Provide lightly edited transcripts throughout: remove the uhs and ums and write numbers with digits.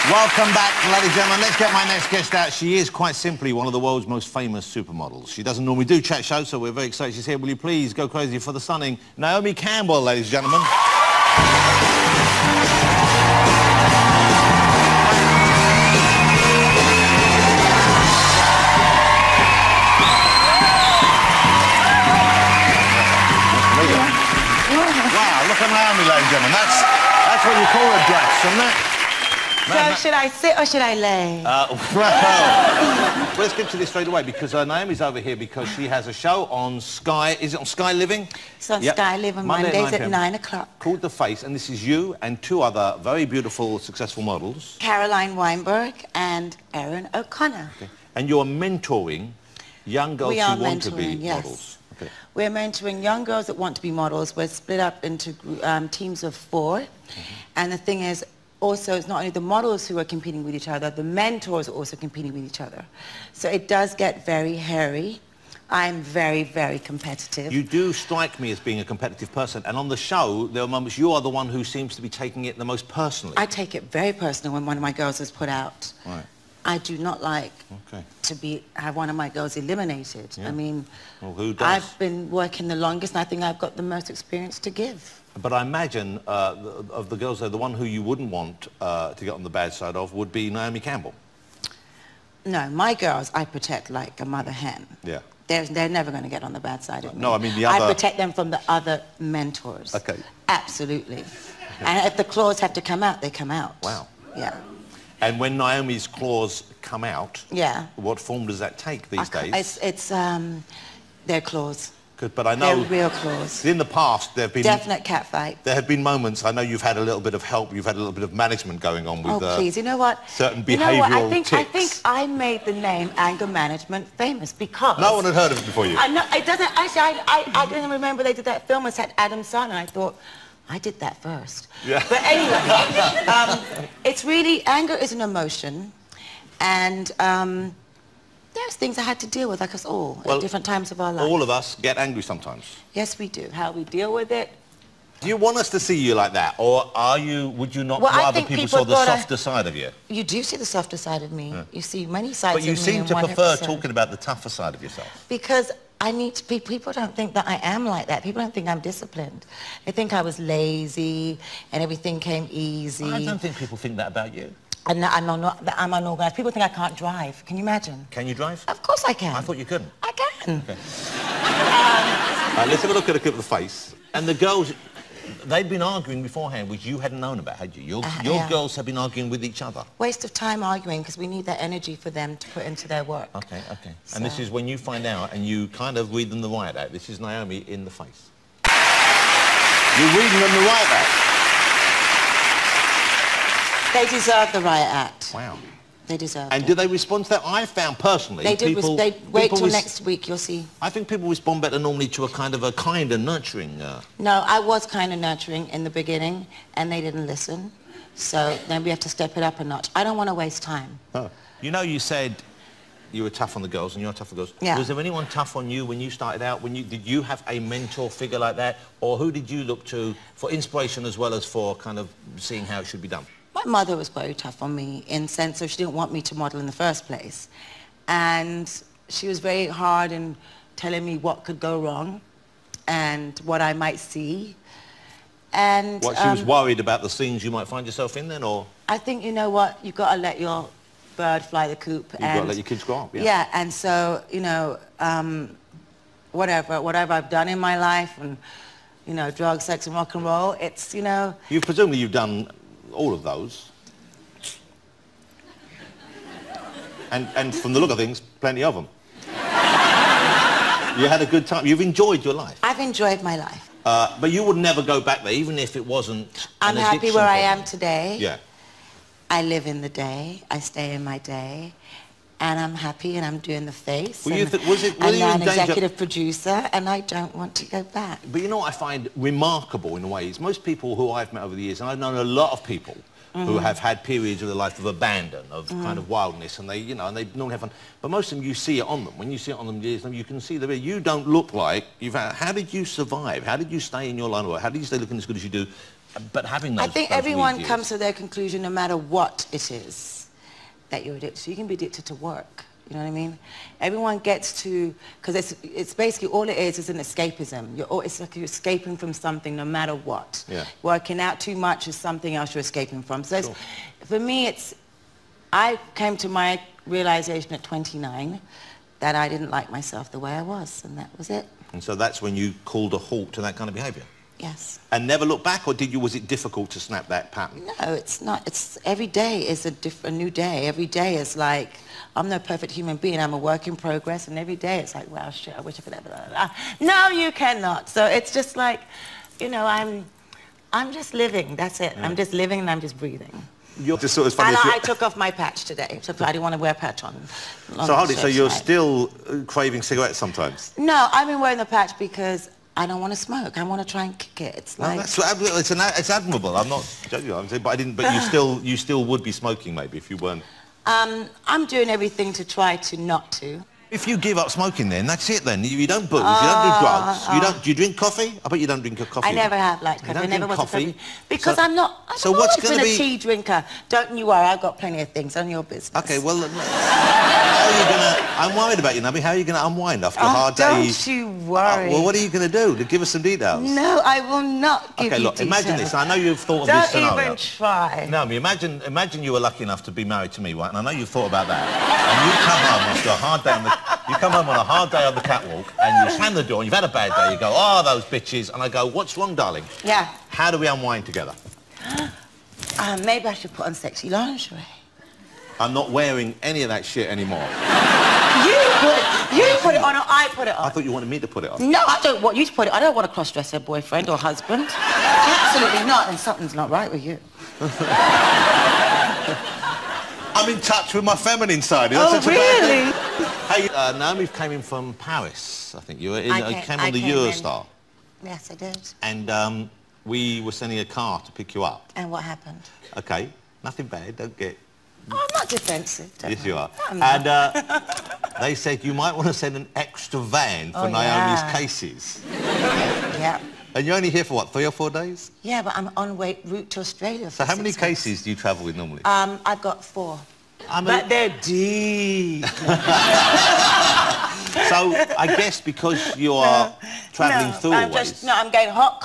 Welcome back, ladies and gentlemen. Let's get my next guest out. She is quite simply one of the world's most famous supermodels. She doesn't normally do chat shows, so we're very excited she's here. Will you please go crazy for the stunning Naomi Campbell, ladies and gentlemen? Wow, look at Naomi, ladies and gentlemen. That's what you call a dress, isn't it? So should I sit or should I lay? Well, let's get to this straight away because Naomi's over here because she has a show on Sky. Is it on Sky Living? It's on Sky Living Mondays at 9 o'clock. Called The Face, and this is you and two other very beautiful, successful models. Caroline Weinberg and Erin O'Connor. Okay. And you're mentoring young girls who want to be models. Okay. We're mentoring young girls that want to be models. We're split up into teams of 4. And the thing is, also, it's not only the models who are competing with each other, the mentors are also competing with each other. So it does get very hairy. I'm very, very competitive. You do strike me as being a competitive person, and on the show, there are moments you are the one who seems to be taking it the most personally. I take it very personal when one of my girls is put out. Right. I do not like to have one of my girls eliminated. I mean, well, who does? I've been working the longest, and I think I've got the most experience to give. But I imagine of the girls there, the one who you wouldn't want to get on the bad side of would be Naomi Campbell. No, my girls I protect like a mother hen. Yeah. They're never going to get on the bad side of me. No, I mean the other... I protect them from the other mentors. Okay. Absolutely. And if the claws have to come out, they come out. Wow. Yeah. And when Naomi's claws come out, what form does that take these days? It's their claws. But I know... They're real claws. In the past, there have been... Definite cat fight. There have been moments, I know you've had a little bit of help, you've had a little bit of management going on with... Oh, please, you know what? Certain behavioural tics. I think I made the name anger management famous because... No one had heard of it before you. I know, it doesn't... Actually, I didn't remember they did that film. It had Adam Sandler, and I thought, I did that first. Yeah. But anyway, it's really... Anger is an emotion, and... there's things I had to deal with, like us all, at different times of our lives. All of us get angry sometimes. Yes, we do. How we deal with it. Do you want us to see you like that, or would you not rather people saw the softer side of you? You do see the softer side of me. Yeah. You see many sides of me. But you seem to prefer talking about the tougher side of yourself. Because I need to be, people don't think that I am like that. People don't think I'm disciplined. They think I was lazy and everything came easy. I don't think people think that about you. I'm unorganized. People think I can't drive. Can you imagine? Can you drive? Of course I can. I thought you couldn't. I can. Okay. Let's have a look at a clip of The Face. And the girls, they'd been arguing beforehand, which you hadn't known about, had you? Your girls have been arguing with each other. Waste of time arguing, because we need that energy for them to put into their work. Okay. So. And this is when you find out and you kind of read them the riot act. This is Naomi in The Face. You're reading them the riot act. They deserve the riot act. Wow. They deserve it. And do they respond to that? I found personally... They did. They wait till next week, you'll see. I think people respond better normally to a kind of a kind and nurturing... No, I was kind of nurturing in the beginning, and they didn't listen. So then we have to step it up a notch. I don't want to waste time. Oh. You know, you said you were tough on the girls, and you're tough on the girls. Yeah. Was there anyone tough on you when you started out? Did you have a mentor figure like that? Or who did you look to for inspiration as well as for kind of seeing how it should be done? My mother was very tough on me in the sense of she didn't want me to model in the first place. And she was very hard in telling me what could go wrong and what I might see. And what, she was worried about the scenes you might find yourself in then, or? I think, you know what, you've got to let your bird fly the coop. You've got to let your kids grow up, yeah. And so, you know, whatever I've done in my life, and, you know, drugs, sex and rock and roll, it's, you know... Presumably you've done all of those. And from the look of things, plenty of them. You had a good time. You've enjoyed your life. I've enjoyed my life. But you would never go back there, even if it wasn't I'm happy where I am today. Yeah. I live in the day. I stay in my day. And I'm happy, and I'm doing The Face. I'm an executive producer, and I don't want to go back. But you know what I find remarkable in a way is most people who I've met over the years, and I've known a lot of people who have had periods of their life of abandon, of kind of wildness, and they, you know, and they normally have fun. But most of them, you see it on them. When you see it on them, you can see that you don't look like you've had... How did you survive? How did you stay in your line of work? How did you stay looking as good as you do But having those... I think everyone comes to their conclusion no matter what it is that you're addicted to. You can be addicted to work. You know what I mean? Everyone gets to, because it's basically all it is an escapism. It's like you're escaping from something no matter what. Yeah. Working out too much is something else you're escaping from. So for me, I came to my realization at 29 that I didn't like myself the way I was, and that was it. And so that's when you called a halt to that kind of behaviour? Yes. And never look back, or was it difficult to snap that pattern? No, it's not. Every day is a new day. Every day is like, I'm no perfect human being. I'm a work in progress, and every day it's like, wow, shit, I wish I could have blah, blah, blah. No, you cannot. So it's just like, you know, I'm just living. That's it. Yeah. I'm just living and I'm just breathing. You're just sort of funny. And I took off my patch today, so I didn't want to wear a patch on. So hold it. So you're still craving cigarettes sometimes? No, I've been wearing the patch because I don't want to smoke. I want to try and kick it. It's like... It's admirable. I'm not joking. I'm saying, but you still would be smoking maybe if you weren't... I'm doing everything to try to not to. If you give up smoking then, that's it then. You don't booze, you don't do drugs, do you drink coffee? I bet you don't drink coffee. I never have liked coffee. I never was coffee. A coffee. Because I've always been a tea drinker. Don't you worry, I've got plenty of things on your business. Okay, well, how are you gonna... I'm worried about you, Naomi. How are you gonna unwind after a hard day? Don't you worry. Well, what are you gonna do? Give us some details. No, I will not give you details. Okay, look, imagine this. I know you've thought of this scenario. Don't even try. Naomi, imagine you were lucky enough to be married to me, right? And I know you've thought about that. And you come home after a hard day on the... You come home on a hard day on the catwalk and you slam the door and you've had a bad day. You go, oh, those bitches. And I go, what's wrong, darling? Yeah. How do we unwind together? Maybe I should put on sexy lingerie. I'm not wearing any of that shit anymore. You put it on or I put it on? I thought you wanted me to put it on. No, I don't want you to put it on. I don't want a cross-dresser boyfriend or husband. Absolutely not. And something's not right with you. I'm in touch with my feminine side. Oh, really? Hey, Naomi came in from Paris, I think. You were came on the Eurostar. Yes, I did. And we were sending a car to pick you up. And what happened? Okay, nothing bad, don't get... Oh, I'm not defensive. Yes, you are. And they said you might want to send an extra van for Naomi's cases. Yeah. And you're only here for, what, 3 or 4 days? Yeah, but I'm on route to Australia. So how many cases do you travel with normally? I've got 4. But they're deep. So I guess because you are travelling through always... I'm going hot,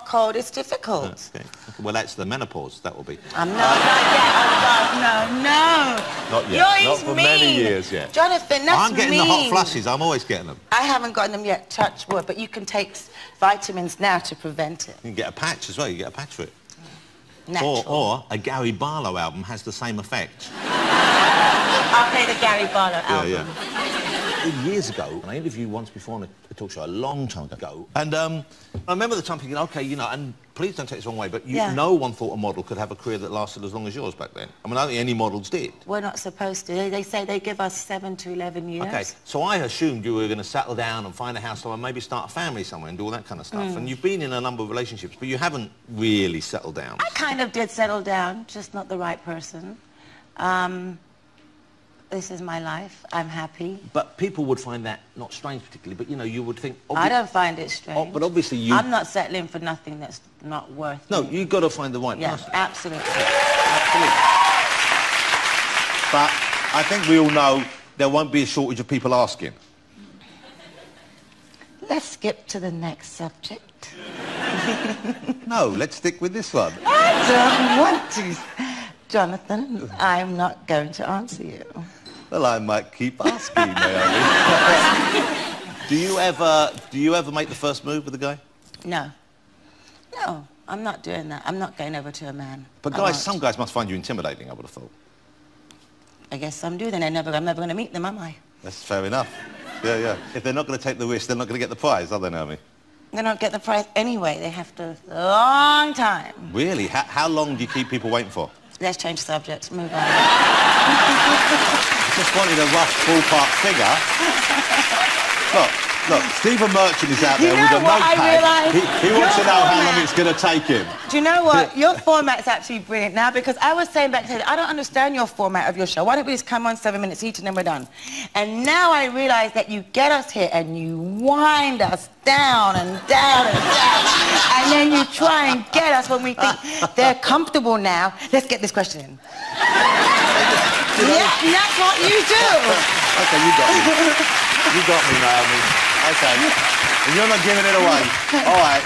cold. It's difficult. Okay. Well, that's the menopause, that will be. I'm not yet. Oh, God, no. Not yet. Not for many years yet. Jonathan, that's I'm getting the hot flushes. I'm always getting them. I haven't gotten them yet, touch wood, but you can take vitamins now to prevent it. You can get a patch as well. You get a patch for it. Natural. Or a Gary Barlow album has the same effect. I'll play the Gary Barlow album. Yeah. Years ago, I interviewed once before on a talk show a long time ago, and I remember the time thinking, okay, you know, and please don't take this the wrong way, but no one thought a model could have a career that lasted as long as yours back then. I mean, I don't think any models did. We're not supposed to. They say they give us 7 to 11 years. Okay, so I assumed you were going to settle down and find a house somewhere, maybe start a family somewhere and do all that kind of stuff. And you've been in a number of relationships, but you haven't really settled down. I kind of did settle down, just not the right person. This is my life. I'm happy. But people would find that not strange particularly, but, you know, you would think... I don't find it strange. But obviously you... I'm not settling for nothing that's not worth it. No, you've got to find the right person. Absolutely. Absolutely. But I think we all know there won't be a shortage of people asking. Let's skip to the next subject. No, let's stick with this one. I don't want to. Jonathan, I'm not going to answer you. Well, I might keep asking, Naomi. Do you ever make the first move with a guy? No. No, I'm not doing that. I'm not going over to a man. But guys, some guys must find you intimidating, I would have thought. I guess some do, then I'm never going to meet them, am I? That's fair enough. Yeah. If they're not going to take the risk, they're not going to get the prize, are they, Naomi? They don't get the prize anyway. They have to... a long time. Really? How long do you keep people waiting for? Let's change subjects. Move on. I just wanted a rough ballpark figure. Look, Stephen Merchant is out there with a notepad. He wants to know how long it's going to take him. Do you know what? Your format's actually brilliant now, because I was saying back then, I don't understand your format of your show. Why don't we just come on 7 minutes each and then we're done? And now I realise that you get us here and you wind us down and down and down. And then you try and get us when we think they're comfortable now. Let's get this question in. Yeah, that's what you do. Okay, you got me. You got me, Naomi. Okay. And you're not giving it away. All right.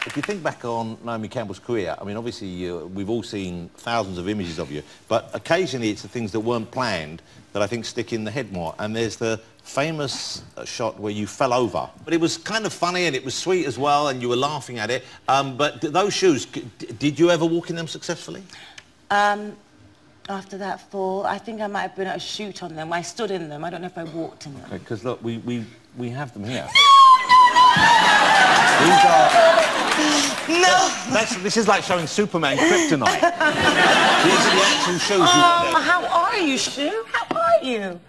If you think back on Naomi Campbell's career, I mean, obviously, we've all seen thousands of images of you, but occasionally it's the things that weren't planned that I think stick in the head more. And there's the famous shot where you fell over. But it was kind of funny and it was sweet as well, and you were laughing at it. But those shoes, did you ever walk in them successfully? After that fall, I think I might have been at a shoot on them. I stood in them. I don't know if I walked in them. Okay, because look, we have them here. These are... No! This is like showing Superman kryptonite. These are the actual shoes you wear. How are you, Shu? How are you?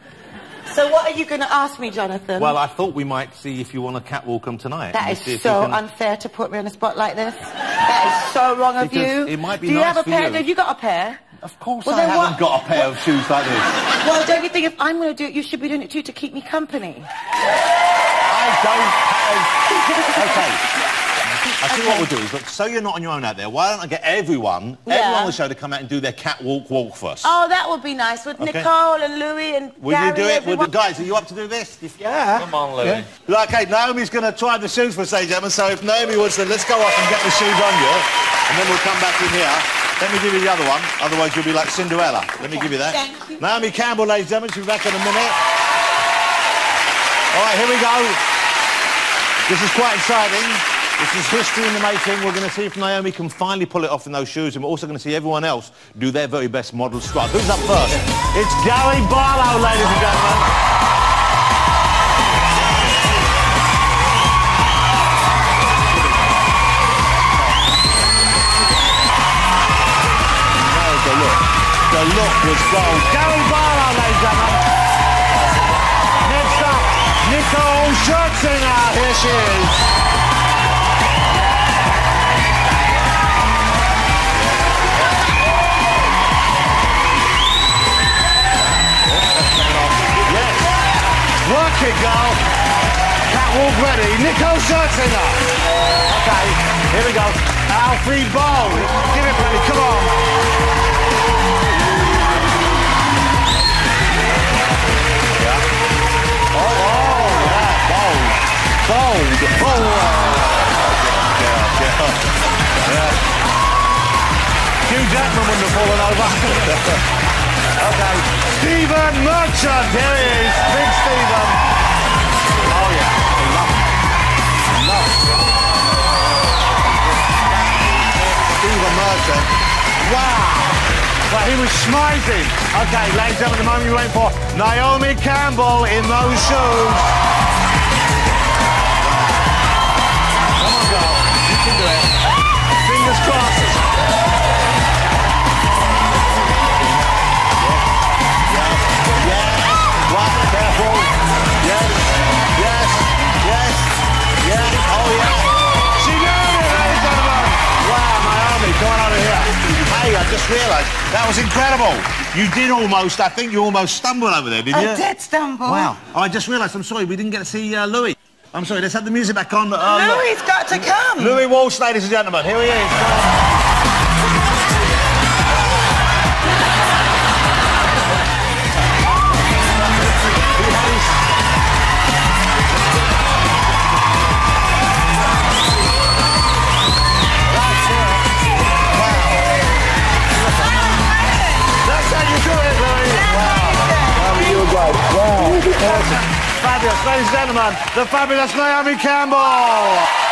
So what are you going to ask me, Jonathan? Well, I thought we might see if you want to catwalk them tonight. That is so unfair to put me on a spot like this. That is so wrong of you. It might be Do you nice have a for pair? you. Have you got a pair? Of course I haven't got a pair of shoes like this. Well, don't you think if I'm going to do it, you should be doing it too to keep me company? I don't have... Okay. I see what we'll do is, look, so you're not on your own out there, why don't I get everyone on the show to come out and do their catwalk walk for us? Oh, that would be nice, with Nicole and Louis and Will Gary, you do it? everyone. Guys, are you up to do this? Yeah. Come on, Louis. Yeah. Okay, Naomi's going to try the shoes for us, ladies and gentlemen, so if Naomi wants to, let's go off and get the shoes on you, and then we'll come back in here. Let me give you the other one, otherwise you'll be like Cinderella. Let me give you that. Thank you. Naomi Campbell, ladies and gentlemen, she'll be back in a minute. All right, here we go. This is quite exciting. This is history in the making. We're going to see if Naomi can finally pull it off in those shoes, and we're also going to see everyone else do their very best model strut. Who's up first? It's Gary Barlow, ladies and gentlemen. The look was gold. Gary Barlow, ladies and gentlemen. Next up, Nicole Scherzinger. Here she is. Yes. Work it, girl. Catwalk ready. Nicole Scherzinger. Okay, here we go. Alfie Bowl. Give it, baby. Come on. Bold. Hugh Jackman wouldn't have fallen over. Okay. Stephen Merchant. Here he is. Big Stephen. Oh, yeah. Love it. Stephen Merchant. Wow. Well, he was smizing. Okay, ladies and gentlemen, the moment you're waiting for. Naomi Campbell in those shoes. You can do it. Fingers crossed. Yes. What? Careful. Yes. Oh, yeah. She did it, ladies and gentlemen. Wow, Naomi, come on over here. Hey, I just realised, that was incredible. You did almost, I think you almost stumbled over there, didn't you? I did stumble. Wow. Oh, I just realised, I'm sorry, we didn't get to see Louis. I'm sorry, let's have the music back on. Louis's got to come. Louis Walsh, ladies and gentlemen. Here he is. That's how you do it, Louis. Wow. You were great. Wow. Fabulous. Ladies and gentlemen, the fabulous Naomi Campbell.